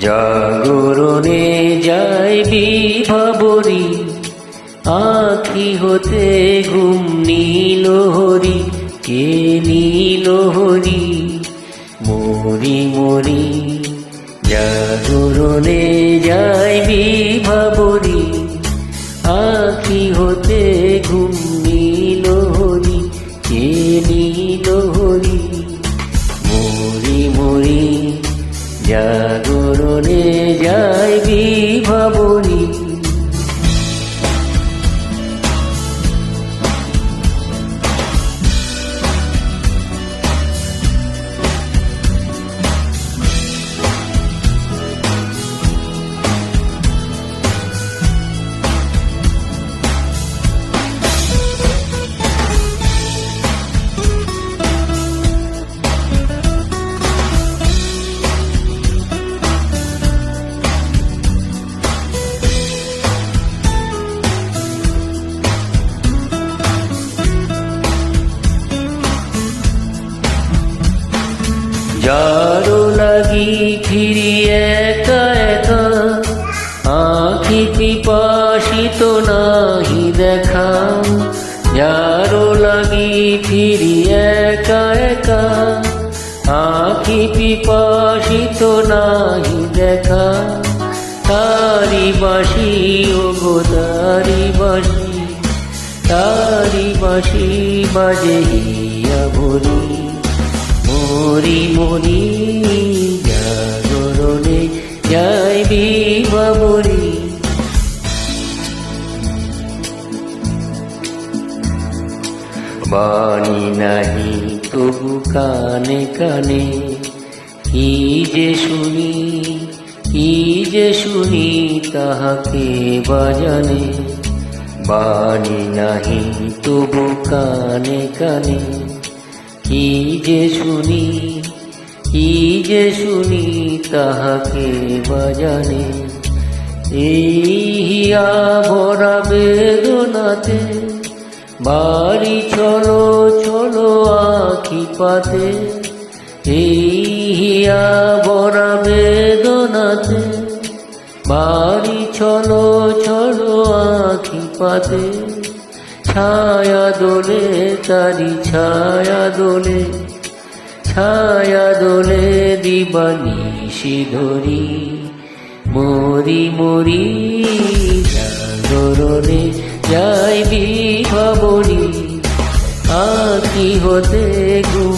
জাগরণে যায় বিভাবরী, আঁখি হতে ঘুম নীল হরি, কে নীল হরি। মরি মরি জাগরণে যায় বিভাবরী, আঁখি হতে ঘুম নীল হরি, কে নীল হরি। মরি মরি জাগরণে যায় বিভাবরী। যারো লাগি ফিরি একা একা, আঁখি পিপাসিত নাহি দেখা। যারো লাগি ফিরি একা একা, আঁখি পিপাসিত নাহি দেখা। তারি বাঁশি ওগো তারি বাঁশি, তারি বাঁশি বাজে হিয়া ভরি। মরি মরি জাগরণে যায় বিভাবরী। বাণী নাহি তবু কানে কানে, কি যে শুনি কি যে শুনি তাহাকে বাজানে। বাণী নাহি তবু কানে কানে, কি যে শুনি কি যে শুনি তাহাকে বাজানে। এই হিয়া ভরা বেদনাতে, বাড়ি চলো চলো আঁখি পাতে। এই হিয়া ভরা বেদনাতে, বাড়ি চলো চলো আঁখি পাতে। ছায়া দোলে তারি ছায়া দোলে, ছায়া দোলে দিবানিশি ধরি। মরি মরি জাগরণে যায় বিভাবরী, আঁখি হতে ঘুম